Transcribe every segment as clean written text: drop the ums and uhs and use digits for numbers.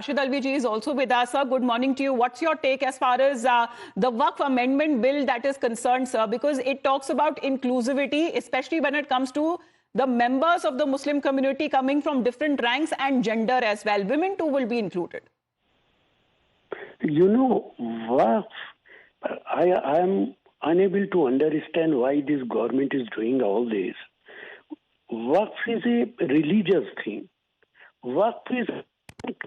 Rashid Alvi ji is also with us, sir. Good morning to you. What's your take as far as the Waqf Amendment Bill that is concerned, sir? Because it talks about inclusivity, especially when it comes to the members of the Muslim community coming from different ranks and gender as well. Women too will be included. You know, Waqf, I am unable to understand why this government is doing all this. Waqf is a religious thing. Waqf is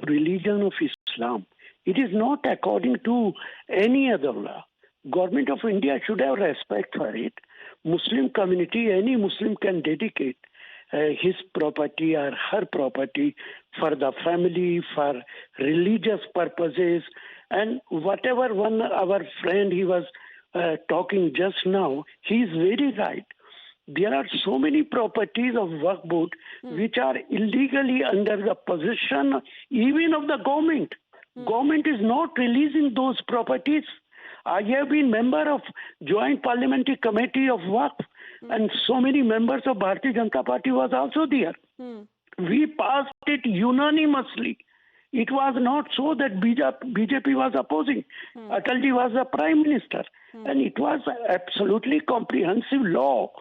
religion of Islam. It is not according to any other law. Government of India should have respect for it. Muslim community, any Muslim can dedicate his property or her property for the family, for religious purposes, and whatever our friend he was talking just now, he is very right. There are so many properties of Waqf board which are illegally under the possession even of the government. Government is not releasing those properties. I have been member of Joint Parliamentary Committee of Waqf, and so many members of Bharatiya Janata Party was also there. We passed it unanimously. It was not so that BJP was opposing. Atalji was the Prime Minister. And it was absolutely comprehensive law.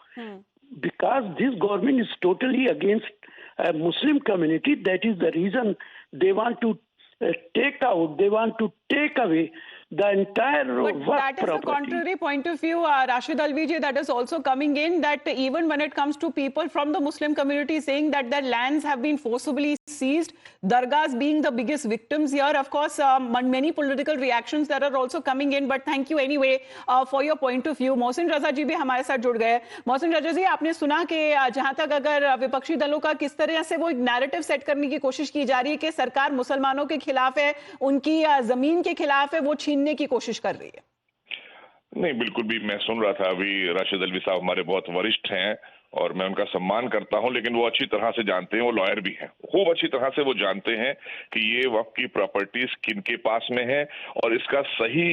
Because this government is totally against Muslim community. That is the reason they want to take out, they want to take away the entire But that is property. the contrary point of view, Rashid Alvi ji, that is also coming in, that even when it comes to people from the Muslim community saying that their lands have been forcibly seized, dargahs being the biggest victims here. Of course, many political reactions that are also coming in, but thank you anyway for your point of view. Mohsin Raza जी भी हमारे साथ जुड़ गए। मोहसिन रजा जी, आपने सुना कि जहां तक अगर विपक्षी दलों का किस तरह से वो एक नैरेटिव सेट करने की कोशिश की जा रही है कि सरकार मुसलमानों के खिलाफ है, उनकी जमीन के खिलाफ है, वो छीनने की कोशिश कर रही है। नहीं, बिल्कुल भी मैं सुन रहा था अभी। राशिद अलवी साहब हमारे बहुत वरिष्ठ हैं और मैं उनका सम्मान करता हूं, लेकिन वो अच्छी तरह से जानते हैं, वो लॉयर भी हैं, खूब अच्छी तरह से वो जानते हैं कि ये वक्फ की प्रॉपर्टीज किनके पास में है और इसका सही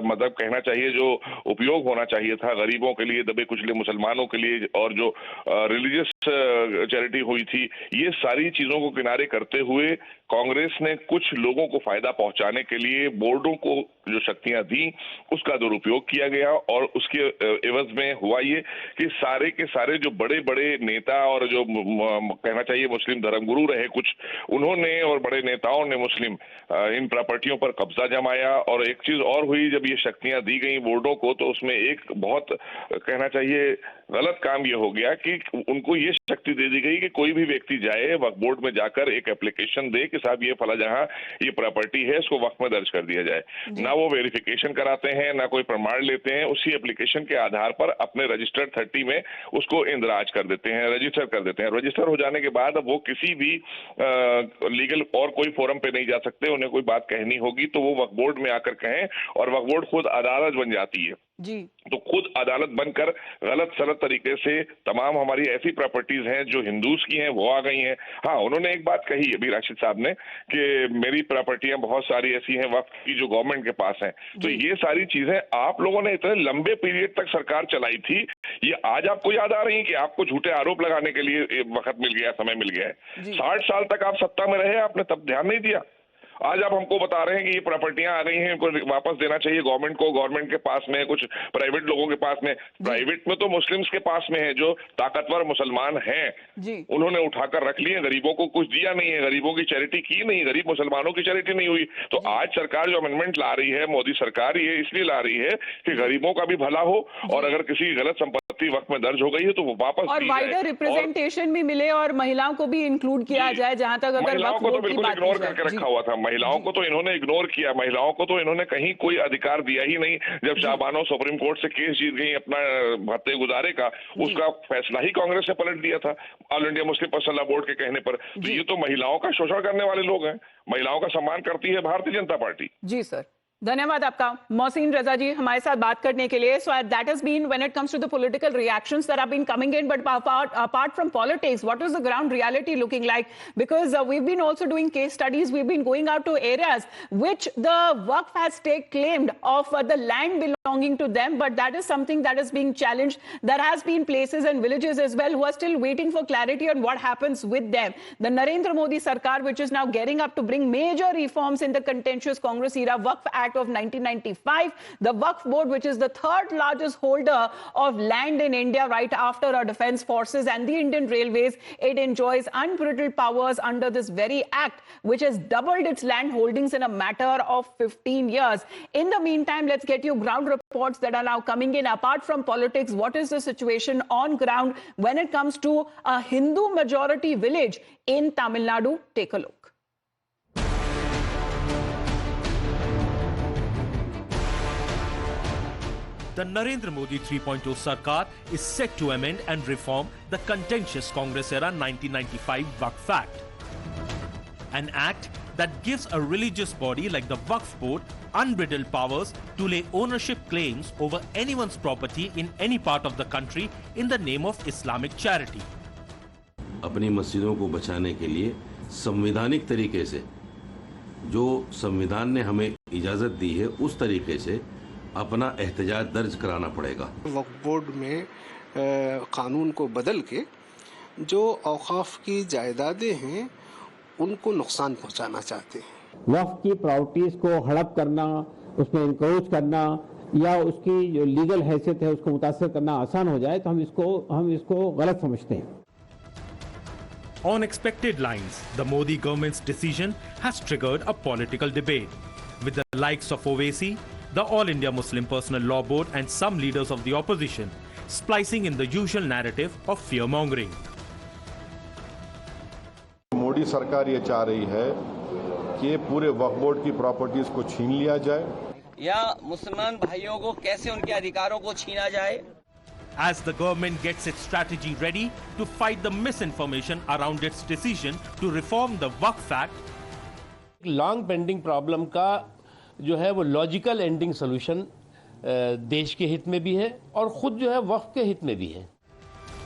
मतलब कहना चाहिए जो उपयोग होना चाहिए था गरीबों के लिए, दबे कुचले मुसलमानों के लिए, और जो रिलीजियस चैरिटी हुई थी, ये सारी चीजों को किनारे करते हुए कांग्रेस ने कुछ लोगों को फायदा पहुंचाने के लिए बोर्डों को जो शक्तियां दी उसका दुरुपयोग किया गया। और उसके एवज में हुआ ये कि सारे के सारे जो बड़े बड़े नेता और जो कहना चाहिए मुस्लिम धर्मगुरु रहे कुछ, उन्होंने और बड़े नेताओं ने मुस्लिम इन प्रॉपर्टियों पर कब्जा जमाया। और एक चीज और हुई, जब ये शक्तियां दी गई बोर्डों को, तो उसमें एक बहुत कहना चाहिए गलत काम ये हो गया कि उनको ये शक्ति दे दी गई कि कोई भी व्यक्ति जाए वक्फ बोर्ड में जाकर एक एप्लीकेशन दे कि साहब ये फला जहां ये प्रॉपर्टी है, इसको वक्फ में दर्ज कर दिया जाए। ना वो वेरिफिकेशन कराते हैं, ना कोई प्रमाण लेते हैं, उसी एप्लीकेशन के आधार पर अपने रजिस्टर्ड 30 में उसको इंदराज कर देते हैं, रजिस्टर कर देते हैं। रजिस्टर हो जाने के बाद अब वो किसी भी लीगल और कोई फोरम पे नहीं जा सकते। उन्हें कोई बात कहनी होगी तो वो वक्फ बोर्ड में आकर कहें, और वक्फ बोर्ड खुद अदालत बन जाती है जी। तो खुद अदालत बनकर गलत सलत तरीके से तमाम हमारी ऐसी प्रॉपर्टीज हैं जो हिंदूज की हैं वो आ गई हैं। हाँ, उन्होंने एक बात कही अभी राशिद साहब ने कि मेरी प्रॉपर्टियां बहुत सारी ऐसी हैं वक्फ की जो गवर्नमेंट के पास हैं। तो ये सारी चीजें आप लोगों ने इतने लंबे पीरियड तक सरकार चलाई थी, ये आज आपको याद आ रही है कि आपको झूठे आरोप लगाने के लिए वक्त मिल गया, समय मिल गया है। 60 साल तक आप सत्ता में रहे, आपने तब ध्यान नहीं दिया। आज आप हमको बता रहे हैं कि ये प्रॉपर्टियां आ गई हैं, इनको वापस देना चाहिए गवर्नमेंट को, गवर्नमेंट के पास में, कुछ प्राइवेट लोगों के पास में। प्राइवेट में तो मुस्लिम्स के पास में है, जो ताकतवर मुसलमान हैं, उन्होंने उठाकर रख लिए, गरीबों को कुछ दिया नहीं है, गरीबों की चैरिटी की नहीं, गरीब मुसलमानों की चैरिटी नहीं हुई। तो आज सरकार जो अमेंडमेंट ला रही है, मोदी सरकार, ये इसलिए ला रही है कि गरीबों का भी भला हो, और अगर किसी गलत संपत्ति वक्त में दर्ज हो गई है तो वो वापस और वाइडर रिप्रेजेंटेशन भी मिले और महिलाओं को भी इंक्लूड किया जाए। जहां तक अगर महिलाओं को तो बिल्कुल इग्नोर करके रखा हुआ था, महिलाओं को तो इन्होंने इग्नोर किया, महिलाओं को तो इन्होंने कहीं कोई अधिकार दिया ही नहीं। जब शाहबानो सुप्रीम कोर्ट से केस जीत गई अपना भत्ते गुजारे का, उसका फैसला ही कांग्रेस ने पलट दिया था all India Muslim personal law board के कहने पर। तो ये तो महिलाओं का शोषण करने वाले लोग हैं। महिलाओं का सम्मान करती है भारतीय जनता पार्टी। जी सर, धन्यवाद आपका मोहसिन रजा जी हमारे साथ बात करने के लिए। So that has been when it comes to the political reactions that have been coming in, but apart from politics, what is the ground reality looking like? Because we've been also doing case studies, we've been going out to areas which the Waqf has claimed of the land belonging belonging to them, but that is something that is being challenged. There has been places and villages as well who are still waiting for clarity on what happens with them. The Narendra Modi Sarkar, which is now getting up to bring major reforms in the contentious Congress era Waqf Act of 1995, the Waqf Board, which is the third largest holder of land in India right after our defense forces and the Indian Railways, it enjoys unbridled powers under this very act, which has doubled its land holdings in a matter of 15 years. In the meantime, let's get you ground reports that are now coming in. Apart from politics, what is the situation on ground when it comes to a Hindu majority village in Tamil Nadu? Take a look. The Narendra Modi 3.0 Sarkar is set to amend and reform the contentious Congress-era 1995 Waqf Act. An act that gives a religious body like the Waqf Board unbridled powers to lay ownership claims over anyone's property in any part of the country in the name of Islamic charity. अपनी मस्जिदों को बचाने के लिए संवैधानिक तरीके से जो संविधान ने हमें इजाज़त दी है उस तरीके से अपना एहतजाज दर्ज कराना पड़ेगा। वक्फ बोर्ड में कानून को बदल के जो औकाफ की जायदादें हैं उनको नुकसान पहुंचाना चाहते हैं। वक्फ की प्रॉपर्टीज को हड़प करना, उसमें इंक्रोच करना या उसकी जो लीगल हैसियत है उसको मुतासर करना आसान हो जाए तो हम इसको गलत समझते हैं। On expected lines, the Modi government's decision has triggered a political debate, with the likes of Owaisi, the All India Muslim Personal Law Board and some leaders of the opposition splicing in the usual narrative of fear-mongering. Modi सरकार ये चाह रही है कि पूरे वक्फ board की properties को छीन लिया जाए या मुसलमान भाइयों को कैसे उनके अधिकारों को छीना जाए। As the government gets its strategy ready to fight the misinformation around its decision to reform the Waqf Act, long pending problem का जो है वो लॉजिकल एंडिंग सोल्यूशन देश के हित में भी है और खुद जो है वक्फ के हित में भी है।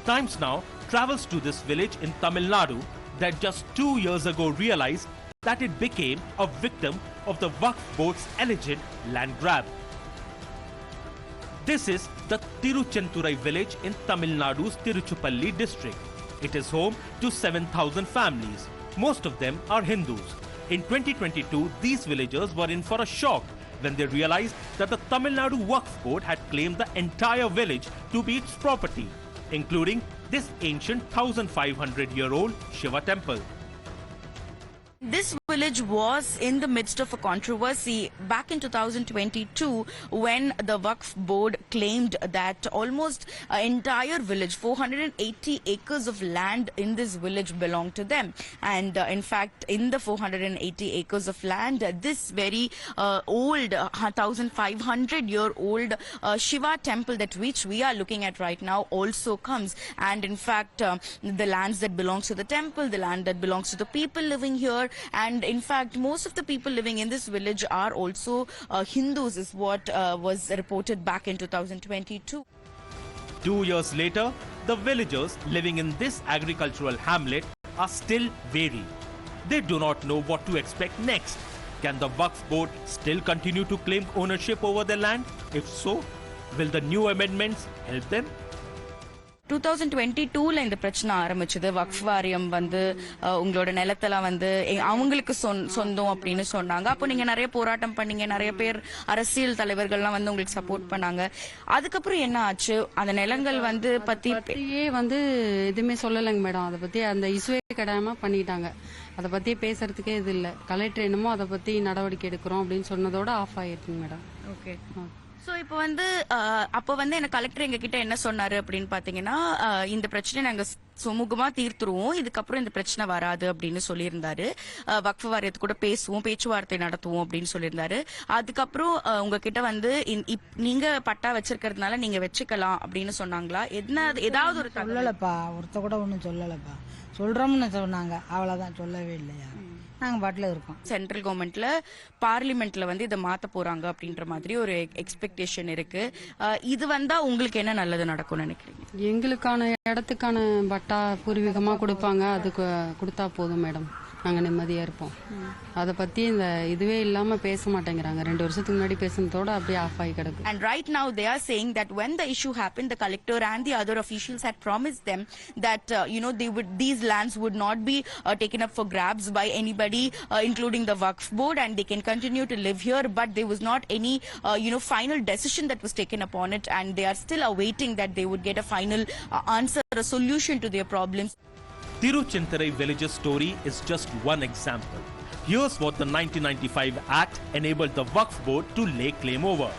Times now travels to this village in Tamil Nadu that just 2 years ago realized that it became a victim of the Waqf Board's alleged land grab. This is the Tiruchenturai village in Tamil Nadu's Tiruchirappalli district. It is home to 7,000 families. Most of them are Hindus. In 2022, these villagers were in for a shock when they realized that the Tamil Nadu Waqf Board had claimed the entire village to be its property, including this ancient 1,500-year-old Shiva temple. This village was in the midst of a controversy back in 2022 when the Waqf Board claimed that almost an entire village, 480 acres of land in this village belonged to them. And in fact, in the 480 acres of land, this very old 1,500-year-old Shiva temple that which we are looking at right now also comes. And in fact, the lands that belongs to the temple, the land that belongs to the people living here, and in fact most of the people living in this village are also Hindus is what was reported back in 2022. 2 years later, the villagers living in this agricultural hamlet are still wary. They do not know what to expect next. Can the Waqf Board still continue to claim ownership over their land? If so, will the new amendments help them? 2022ல இந்த பிரச்சனை ஆரம்பிச்சது. வக்ஃப் வாரியம் வந்து உங்களோட நிலத்தெல்லாம் வந்து அவங்களுக்கு சொந்தம் அப்படின்னு சொன்னாங்க. அப்போ நீங்க நிறைய போராட்டம் பண்ணீங்க, நிறைய பேர் அரசியல் தலைவர்கள்லாம் வந்து உங்களுக்கு சப்போர்ட் பண்ணாங்க. அதுக்கப்புறம் என்ன ஆச்சு? அந்த நிலங்கள் வந்து பத்தியே வந்து எதுவுமே சொல்லலைங்க மேடம். அதை பத்தி அந்த இசுவே கிடாம பண்ணிட்டாங்க. அதை பத்தி பேசுறதுக்கே இது இல்லை. கலெக்டர் என்னமோ அதை பத்தி நடவடிக்கை எடுக்கிறோம் அப்படின்னு சொன்னதோட ஆஃப் ஆயிருக்குங்க மேடம். ஓகே. ஸோ இப்போ வந்து அப்போ வந்து என்ன கலெக்டர் எங்ககிட்ட என்ன சொன்னாரு அப்படின்னு பாத்தீங்கன்னா, இந்த பிரச்சனை நாங்க சுமூகமா தீர்த்துருவோம், இதுக்கப்புறம் இந்த பிரச்சனை வராது அப்படின்னு சொல்லியிருந்தாரு. வக்ஃப் வாரியத்து கூட பேசுவோம், பேச்சுவார்த்தை நடத்துவோம் அப்படின்னு சொல்லியிருந்தாரு. அதுக்கப்புறம் உங்ககிட்ட வந்து நீங்க பட்டா வச்சிருக்கிறதுனால நீங்க வச்சுக்கலாம் அப்படின்னு சொன்னாங்களா? ஏதாவது ஒரு சொல்லலப்பா, ஒருத்த கூட ஒன்றும் சொல்லலப்பா. சொல்றோம்னு சொன்னாங்க, அவ்வளவுதான், சொல்லவே இல்லையா. நாங்க பாட்டில் இருக்கோம். சென்ட்ரல் கவர்மெண்ட்ல பார்லிமெண்ட்ல வந்து இதை மாத்த போறாங்க அப்படின்ற மாதிரி ஒரு எக்ஸ்பெக்டேஷன் இருக்கு. இது வந்தா உங்களுக்கு என்ன நல்லது நடக்கும்னு நினைக்கிறீங்க? எங்களுக்கான இடத்துக்கான பட்டா பூர்வீகமா கொடுப்பாங்க, அதுக்கு கொடுத்தா போதும் மேடம். நாங்கள் நிம்மதியாக இருப்போம். அதை பற்றி இந்த இதுவே இல்லாமல் பேச மாட்டேங்கிறாங்க. 2 வருஷத்துக்கு முன்னாடி பேசுனதோட அப்படியே ஆஃப் ஆகி கிடக்கு. And right now they are saying that when the issue happened, the collector and the other officials had promised them that these lands would not be taken up for grabs by anybody, including the Waqf board, and they can continue to live here. But there was not any final decision that was taken upon it, and they are still awaiting that they would get a final answer, a solution to their problems. Tiruchintarai village's story is just one example. Here's what the 1995 Act enabled the Waqf board to lay claim over.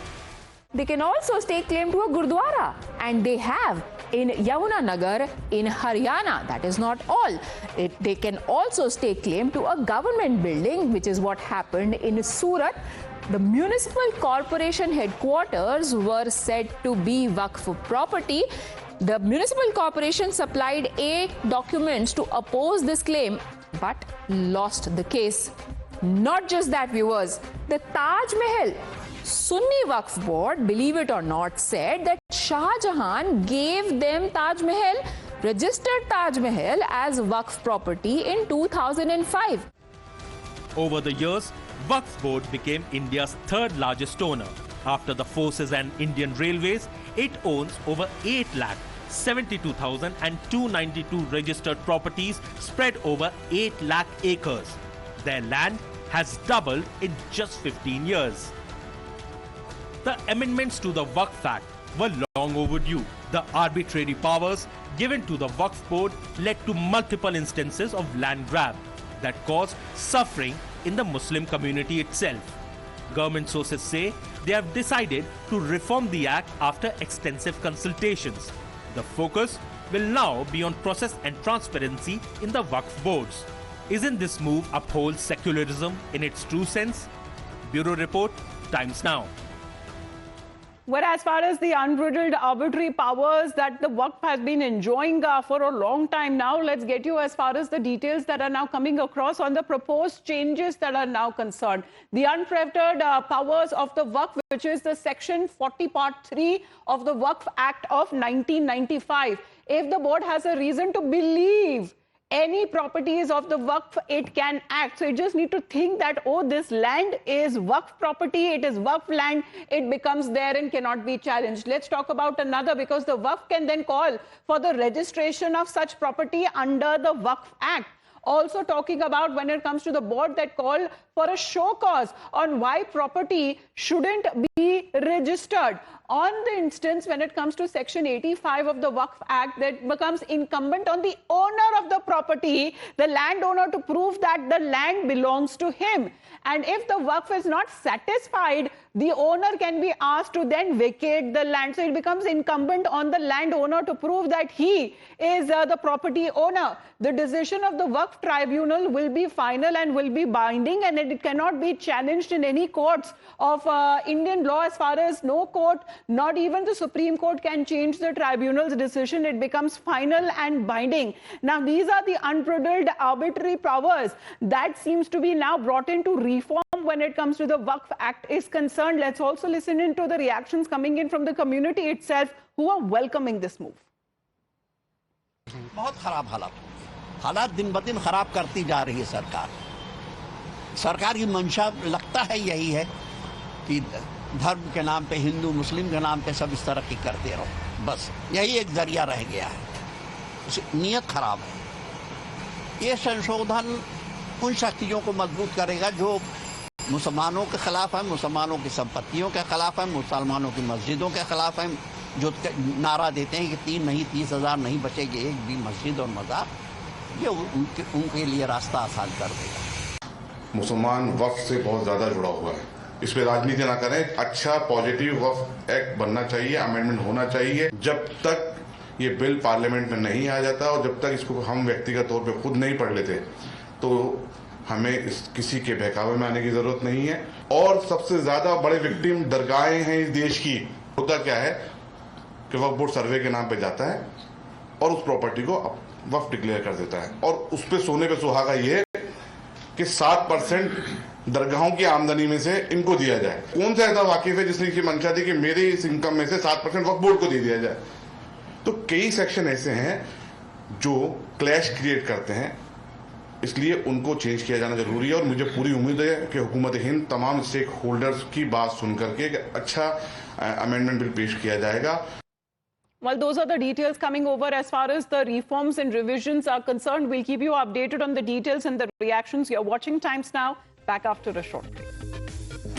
They can also stake claim to a Gurdwara, and they have in Yamunanagar in Haryana. That is not all. They can also stake claim to a government building, which is what happened in Surat. The municipal corporation headquarters were said to be Waqf property. The municipal corporation supplied 8 documents to oppose this claim, but lost the case. Not just that, viewers, the Taj Mahal Sunni Waqf board, believe it or not, said that Shah Jahan gave them Taj Mahal, registered Taj Mahal as Waqf property in 2005. Over the years, Waqf board became India's 3rd largest owner. After the forces and Indian Railways, it owns over 8,72,292 registered properties spread over 8 lakh acres. Their land has doubled in just 15 years. The amendments to the Waqf Act were long overdue. The arbitrary powers given to the Waqf board led to multiple instances of land grab that caused suffering in the Muslim community itself. Government sources say they have decided to reform the act after extensive consultations. The focus will now be on process and transparency in the Waqf boards. Isn't this move uphold secularism in its true sense? Bureau Report, Times Now. Well, as far as the unbridled arbitrary powers that the Waqf has been enjoying for a long time now, let's get you as far as the details that are now coming across on the proposed changes that are now concerned. The unfettered powers of the Waqf, which is the Section 40 Part 3 of the Waqf Act of 1995. If the board has a reason to believe any properties of the Waqf, it can act. So you just need to think that, oh, this land is Waqf property, it is Waqf land, it becomes there and cannot be challenged. Let's talk about another, because the Waqf can then call for the registration of such property under the Waqf Act. Also talking about when it comes to the board that call for a show cause on why property shouldn't be registered. On the instance when it comes to Section 85 of the Waqf Act, that becomes incumbent on the owner of the property, the landowner, to prove that the land belongs to him. And if the Waqf is not satisfied, the owner can be asked to then vacate the land. So it becomes incumbent on the landowner to prove that he is the property owner. The decision of the Waqf tribunal will be final and will be binding, and it cannot be challenged in any courts of Indian law. As far as no court, not even the Supreme Court, can change the tribunal's decision. It becomes final and binding. Now, these are the unbridled arbitrary powers that seems to be now brought into reform when it comes to the Waqf Act is concerned. Let's also listen into the reactions coming in from the community itself, who are welcoming this move. बहुत खराब हालात दिन ब दिन खराब करती जा रही है सरकार की मंशा लगता है यही है कि धर्म के नाम पे, हिंदू मुस्लिम के नाम पे सब इस तरक्की करते रहो, बस यही एक जरिया रह गया है। नीयत खराब है। ये संशोधन उन शक्तियों को मजबूत करेगा जो मुसलमानों के खिलाफ है, मुसलमानों की संपत्तियों के खिलाफ है, मुसलमानों की मस्जिदों के खिलाफ है, जो नारा देते हैं कि 3 नहीं 30,000 नहीं बचेगी एक भी मस्जिद और मज़ार। ये उनके लिए रास्ता आसान कर देगा। मुसलमान वक्फ से बहुत ज़्यादा जुड़ा हुआ है, इस पे राजनीति ना करें। अच्छा पॉजिटिव वक्फ एक्ट बनना चाहिए, अमेंडमेंट होना चाहिए। जब तक ये बिल पार्लियामेंट में नहीं आ जाता और जब तक इसको हम व्यक्तिगत तौर पे खुद नहीं पढ़ लेते, तो हमें किसी के बहकावे में आने की जरूरत नहीं है। और सबसे ज्यादा बड़े विक्टिम दरगाहें हैं इस देश की। होता क्या है कि वक्फ बोर्ड सर्वे के नाम पे जाता है और उस प्रॉपर्टी को वक्फ डिक्लेयर कर देता है, और उस पे सोने पे सुहागा ये कि 7% दरगाहों की आमदनी में से इनको दिया जाए। कौन सा ऐसा वाकिफ है जिसने की मंशा दी कि मेरे इस इनकम में से 7% वक्फ बोर्ड को दे दिया जाए? तो कई सेक्शन ऐसे हैं जो क्लैश क्रिएट करते हैं इसलिए उनको चेंज किया जाना जरूरी है और मुझे पूरी उम्मीद है कि हुकूमत हिंद तमाम स्टेक होल्डर्स की बात सुन करके अच्छा अमेंडमेंट बिल पेश किया जाएगा. Well, those are the details coming over as far as the reforms and revisions are concerned. We'll keep you updated on the details and the reactions. You're watching Times Now. Back after a short break.